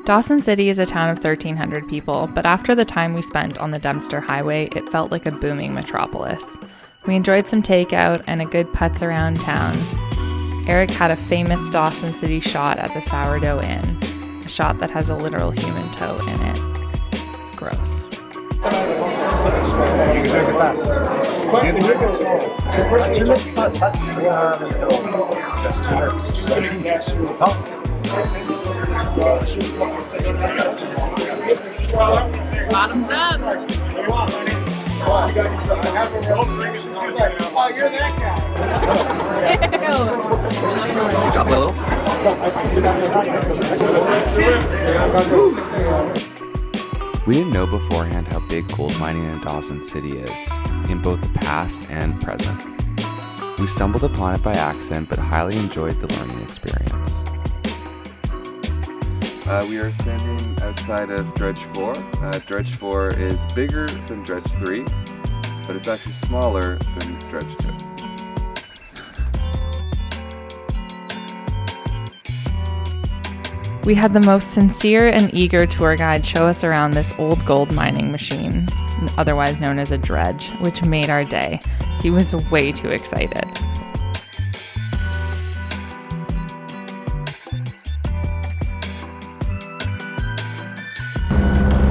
Dawson City is a town of 1,300 people, but after the time we spent on the Dempster Highway, it felt like a booming metropolis. We enjoyed some takeout and a good putz around town. Erik had a famous Dawson City shot at the Sourdough Inn, a shot that has a literal human toe in it. Gross. Bottoms up. Oh, you're that Got little. We didn't know beforehand how big gold mining in Dawson City is, in both the past and present. We stumbled upon it by accident, but highly enjoyed the learning experience. We are standing outside of Dredge 4. Dredge 4 is bigger than Dredge 3, but it's actually smaller than Dredge 2. We had the most sincere and eager tour guide show us around this old gold mining machine, otherwise known as a dredge, which made our day. He was way too excited.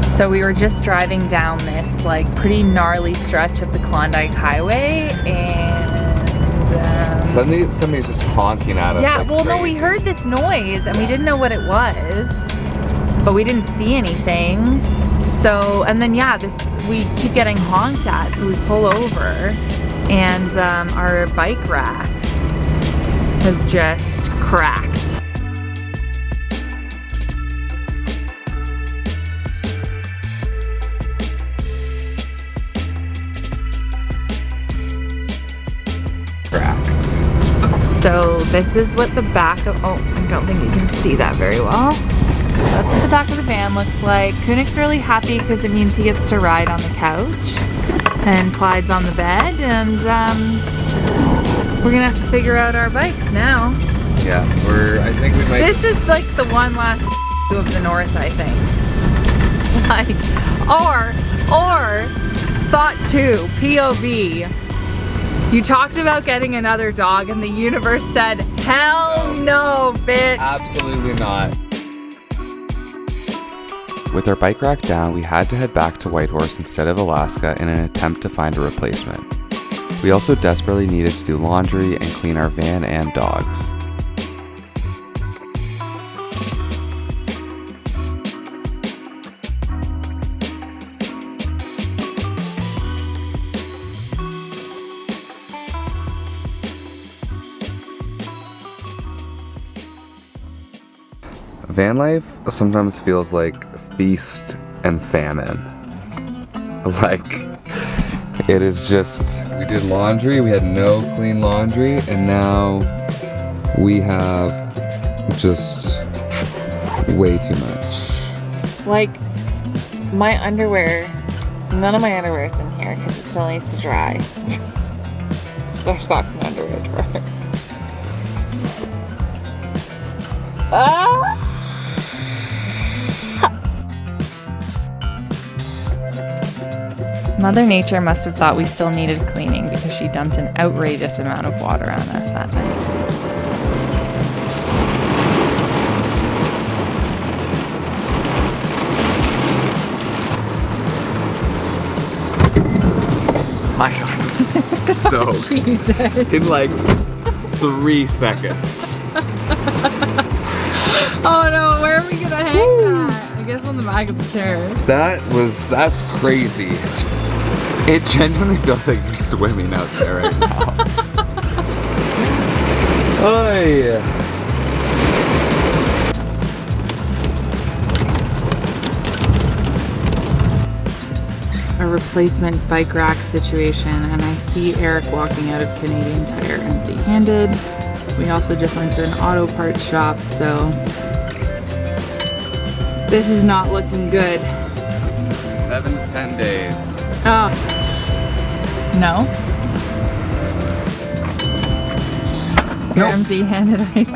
So we were just driving down this pretty gnarly stretch of the Klondike Highway, and Suddenly somebody's just honking at us. yeah, like well, crazy. no, we heard this noise and we didn't know what it was, but we didn't see anything. So, and then we keep getting honked at, so we pull over, and our bike rack has just cracked. So this is what the back of, I don't think you can see that very well. That's what the back of the van looks like. Kunig's really happy because it means he gets to ride on the couch. And Clyde's on the bed, and we're gonna have to figure out our bikes now. Yeah, I think we might. This is like the one last of the north, I think. Or thought two, POV. You talked about getting another dog and the universe said, hell no, bitch. Absolutely not. With our bike rack down, we had to head back to Whitehorse instead of Alaska in an attempt to find a replacement. We also desperately needed to do laundry and clean our van and dogs. Van life sometimes feels like feast and famine. It is just, we did laundry, we had no clean laundry, and now we have just way too much. My underwear, none of my underwear is in here because it still needs to dry. Our socks and underwear dry. Mother Nature must have thought we still needed cleaning because she dumped an outrageous amount of water on us that night. I got soaked in 3 seconds. Oh no, where are we gonna hang that? I guess on the back of the chair. That's crazy. It genuinely feels like you're swimming out there right now. Oh yeah. A replacement bike rack situation, and I see Erik walking out of Canadian Tire empty-handed. We also just went to an auto parts shop, so this is not looking good. 7 to 10 days. Oh. No? You're Nope. empty-handed, I see.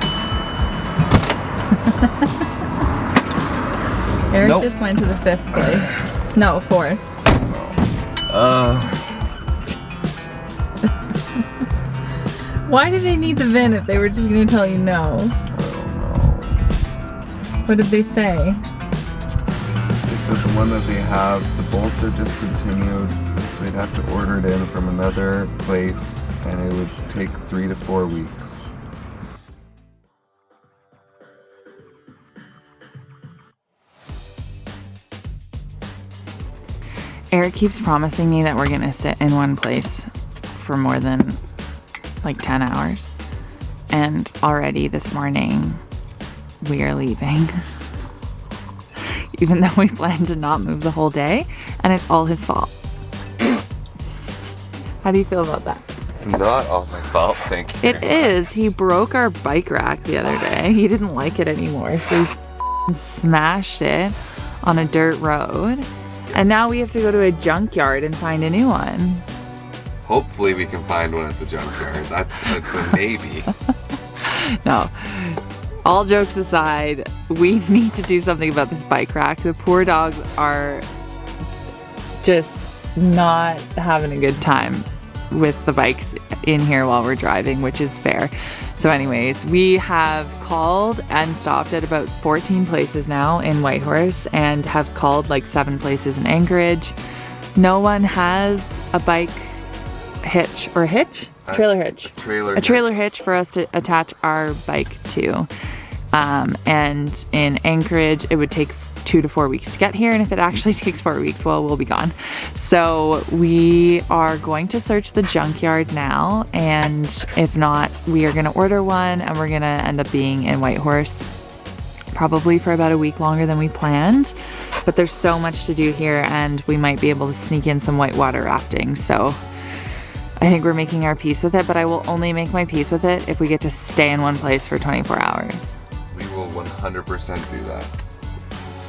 Erik Nope. just went to the 5th place. No, 4th. Why did they need the VIN if they were just gonna tell you no? I don't know. What did they say? They said the one that they have, the bolts are discontinued, so they'd have to order it in from another place, and it would take 3 to 4 weeks. Erik keeps promising me that we're gonna sit in one place for more than like 10 hours. And already this morning we are leaving. Even though we planned to not move the whole day, and it's all his fault. How do you feel about that? It's not all my fault, thank you. It is. He broke our bike rack the other day. He didn't like it anymore, so he smashed it on a dirt road. And now we have to go to a junkyard and find a new one. Hopefully we can find one at the junkyard. That's a maybe. No. All jokes aside, we need to do something about this bike rack. The poor dogs are just not having a good time with the bikes in here while we're driving, which is fair. So anyways, we have called and stopped at about 14 places now in Whitehorse and have called like 7 places in Anchorage. No one has a bike hitch or hitch? Trailer hitch. A trailer hitch for us to attach our bike to. And in Anchorage, it would take 2 to 4 weeks to get here, and if it actually takes 4 weeks, well, we'll be gone. So we are going to search the junkyard now, and if not, we are gonna order one, and we're gonna end up being in Whitehorse probably for about a week longer than we planned. But there's so much to do here, and we might be able to sneak in some whitewater rafting, so I think we're making our peace with it, but I will only make my peace with it if we get to stay in one place for 24 hours. We will 100% do that.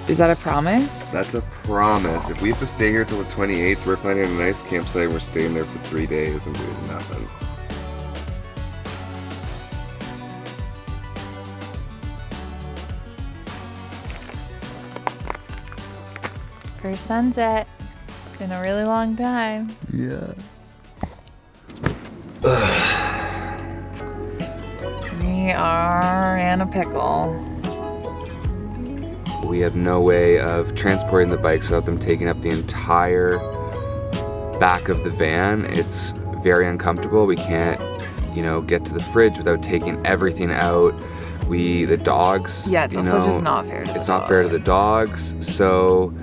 Is that a promise? That's a promise. If we have to stay here till the 28th, we're finding a nice campsite. We're staying there for 3 days and doing nothing. First sunset. It's been a really long time. Yeah. We are in a pickle. We have no way of transporting the bikes without them taking up the entire back of the van. It's very uncomfortable. We can't, you know, get to the fridge without taking everything out. The dogs, Yeah, it's also just not fair to the dogs. It's not fair to the dogs. So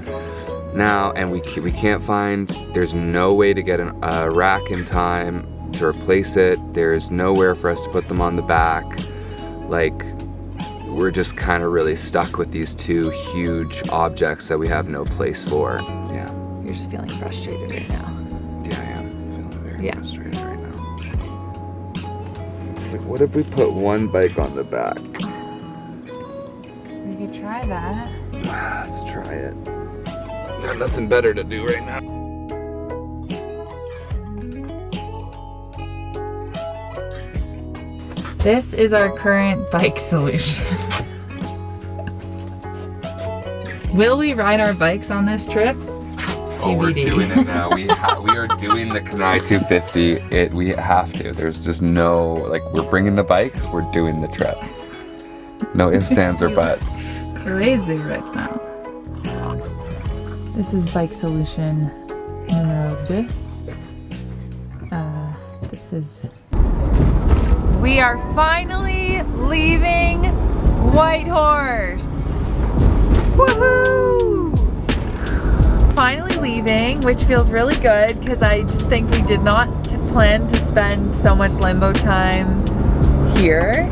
now, and we can't find, there's no way to get a rack in time to replace it. There's nowhere for us to put them on the back. Like, we're just kind of really stuck with these 2 huge objects that we have no place for. Yeah. You're just feeling frustrated right now. Yeah, I am feeling very Yeah. frustrated right now. It's like, what if we put one bike on the back? We could try that. Let's try it. Got nothing better to do right now. This is our current bike solution. Will we ride our bikes on this trip? Oh, we're TBD. doing it now. We are doing the Kenai 250. We have to. There's just no, like, we're bringing the bikes, we're doing the trip. No ifs, ands, or buts. Crazy right now. This is bike solution numero 2. This is... We are finally leaving Whitehorse. Woohoo! Finally leaving, which feels really good because I just think we did not plan to spend so much limbo time here.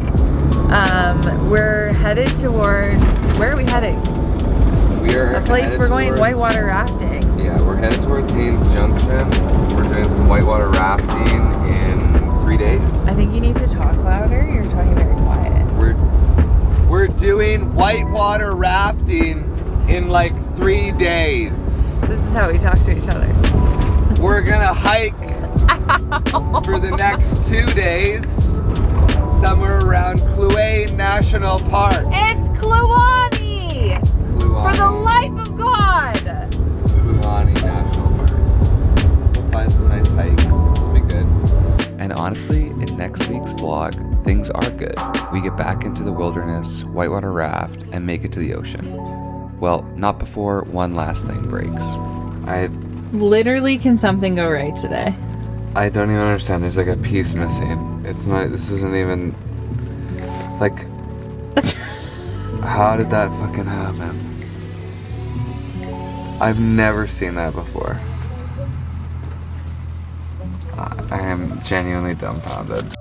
We're headed towards, where are we heading? We're A place headed we're going towards- whitewater rafting. Yeah, we're headed towards Haynes Junction. We're doing some whitewater rafting in 3 days. I think you need to talk louder. You're talking very quiet. We're doing whitewater rafting in like 3 days. This is how we talk to each other. We're gonna hike for the next 2 days somewhere around Hwëch'in National Park. It's Kluani! For the life honestly, in next week's vlog, things are good. We get back into the wilderness, whitewater raft, and make it to the ocean. Well, not before one last thing breaks. Literally, can something go right today? I don't even understand. There's like a piece missing. This isn't even, like, how did that fucking happen? I've never seen that before. I am genuinely dumbfounded.